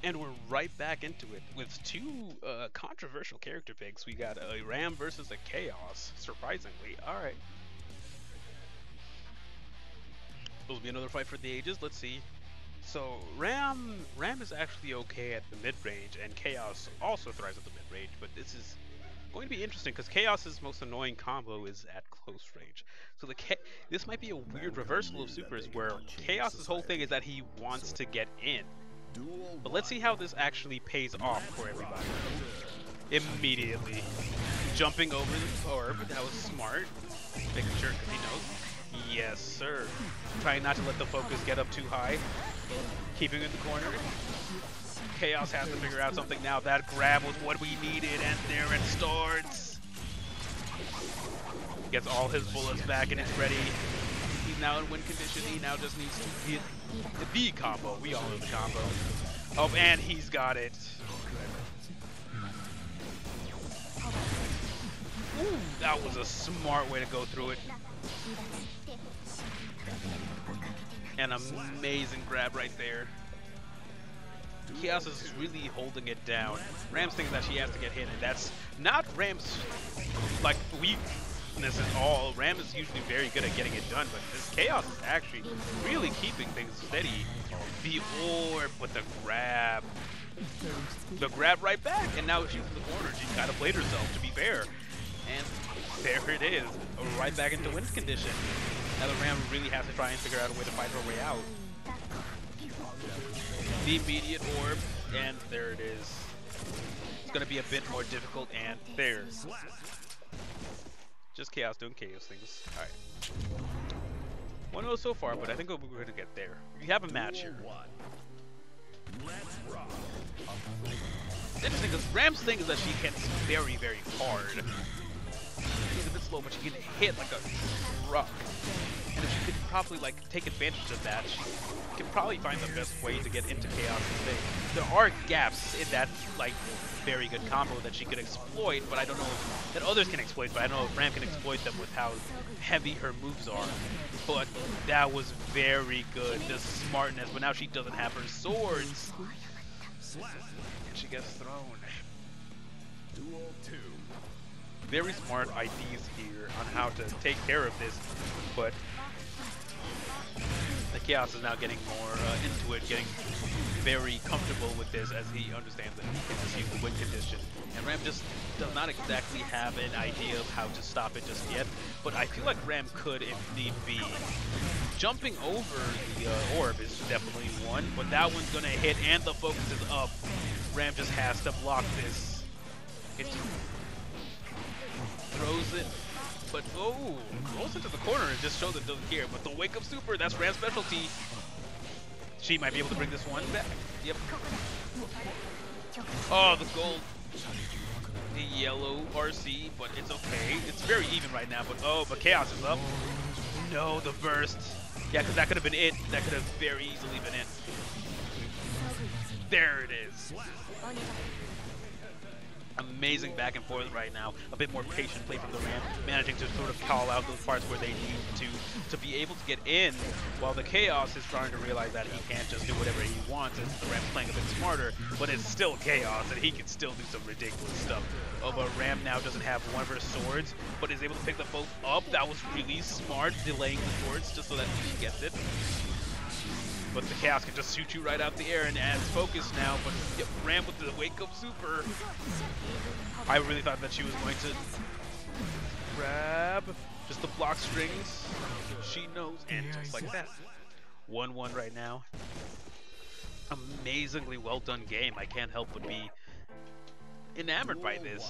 And we're right back into it with two controversial character picks. We got a Ram versus a Chaos, surprisingly. Alright, this will be another fight for the ages. Let's see. So Ram is actually okay at the mid range, and Chaos also thrives at the mid range. But this is going to be interesting because Chaos's most annoying combo is at close range. So this might be a weird reversal of supers where Chaos's whole thing is that he wants to get in. But let's see how this actually pays off for everybody. Immediately jumping over the orb, that was smart. Making sure because he knows. Yes, sir. Trying not to let the focus get up too high. Keeping in the corner. Chaos has to figure out something now. That grab was what we needed, and there it starts. Gets all his bullets back, and it's ready. He's now in win condition. He now just needs to get the combo. We all know the combo. Oh, and he's got it. Ooh, that was a smart way to go through it. An amazing grab right there. Chaos is really holding it down. Ram's thinking that she has to get hit, and that's not Ram's like weakness at all. Ram is usually very good at getting it done, but this Chaos is actually really keeping things steady. The orb with the grab. The grab right back, and now she's in the corner. She's kind of played herself, to be fair. And there it is, right back into win condition. Now the Ram really has to try and figure out a way to fight her way out. The immediate orb, and there it is. It's going to be a bit more difficult, and there. Just Chaos doing Chaos things. Alright. 1-0 so far, but I think we're going to get there. We have a match here. It's interesting because Ram's thing is that she hits very, very hard. She's a bit slow, but she can hit like a truck. And if she could probably like take advantage of that, she could probably find the best way to get into Chaos' thing. There are gaps in that like very good combo that she could exploit, but I don't know if, that others can exploit, but I don't know if Ram can exploit them with how heavy her moves are. But that was very good, the smartness, but now she doesn't have her swords. And she gets thrown. Duel 2. Very smart ideas here on how to take care of this, but the Chaos is now getting more into it, getting very comfortable with this as he understands that he can just use the win condition. And Ram just does not exactly have an idea of how to stop it just yet, but I feel like Ram could if need be. Jumping over the orb is definitely one, but that one's going to hit and the focus is up. Ram just has to block this. It throws it, but oh, rolls into the corner and just shows it doesn't care. But the wake up super, that's Ram's specialty. She might be able to bring this one back. Yep. Oh, the gold, the yellow RC, but it's okay. It's very even right now. But oh, but Chaos is up. No, the burst. Yeah, because that could have been it. That could have very easily been it. There it is. Amazing back and forth right now. A bit more patient play from the Ram, managing to sort of call out those parts where they need to be able to get in, while the Chaos is starting to realize that he can't just do whatever he wants, and the Ram's playing a bit smarter, but it's still Chaos, and he can still do some ridiculous stuff. Oh, but Ram now doesn't have one of her swords, but is able to pick them both up. That was really smart, delaying the swords just so that she gets it. But the Chaos can just shoot you right out the air and adds focus now, but yep, Ram with the wake up super. I really thought that she was going to grab just the block strings. She knows, and just like that. 1-1 right now. Amazingly well done game. I can't help but be enamored by this.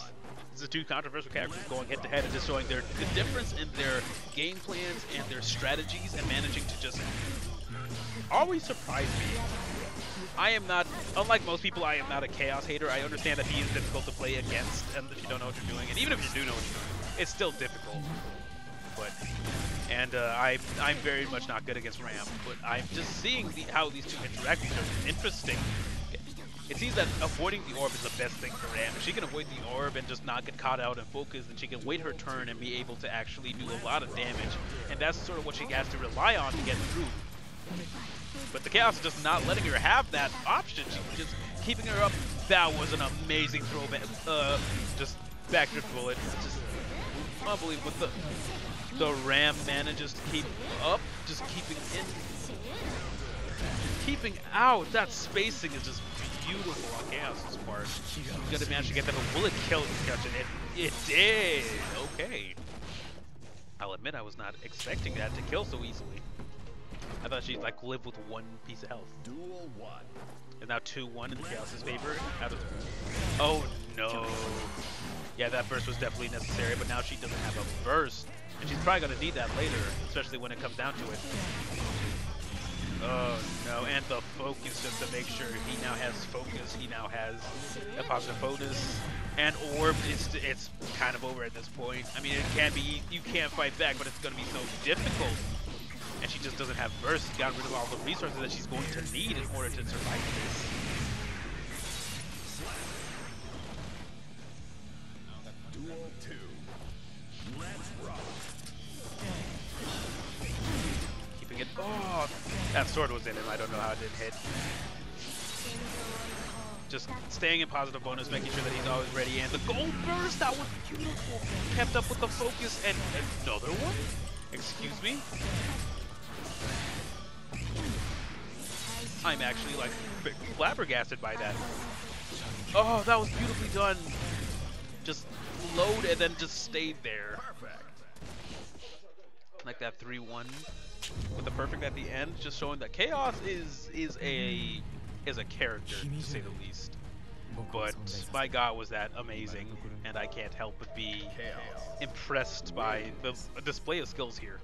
These are two controversial characters going head to head and just showing the difference in their game plans and their strategies and managing to just always surprise me. I am not, unlike most people, I am not a Chaos hater. I understand that he is difficult to play against and if you don't know what you're doing. And even if you do know what you're doing, it's still difficult. But, and I'm very much not good against Ram, but I'm just seeing how these two interact with each other. Interesting. It seems that avoiding the orb is the best thing for Ram. If she can avoid the orb and just not get caught out and focus, then she can wait her turn and be able to actually do a lot of damage. And that's sort of what she has to rely on to get through. But the Chaos is just not letting her have that option. She just keeping her up. That was an amazing throwback. Just backdrip bullet. Just unbelievable. The Ram manages to keep up, just keeping in, keeping out. That spacing is just beautiful on Chaos's part. She's gonna manage to get that bullet kill discussion. It did. Okay. I'll admit I was not expecting that to kill so easily. I thought she'd like live with 1 piece of health. Duel 1. And now 2-1 in Chaos's favor. Oh no. Yeah, that burst was definitely necessary, but now she doesn't have a burst. And she's probably going to need that later, especially when it comes down to it. Oh no, and the focus just to make sure he now has focus. He now has a positive bonus. And orb, it's kind of over at this point. I mean, it can be, you can't fight back, but it's going to be so difficult. And she just doesn't have burst. Got rid of all the resources that she's going to need in order to survive this. Duel 2. Let's rock. Keeping it. Oh, that sword was in him. I don't know how it didn't hit. Just staying in positive bonus, making sure that he's always ready. And the gold burst, that was beautiful. Kept up with the focus. And another one? Excuse me? I'm actually like flabbergasted by that. Oh, that was beautifully done. Just load and then just stayed there. Perfect. Like that 3-1 with the perfect at the end, just showing that Chaos is a character, to say the least. But my god, was that amazing, and I can't help but be impressed by the display of skills here.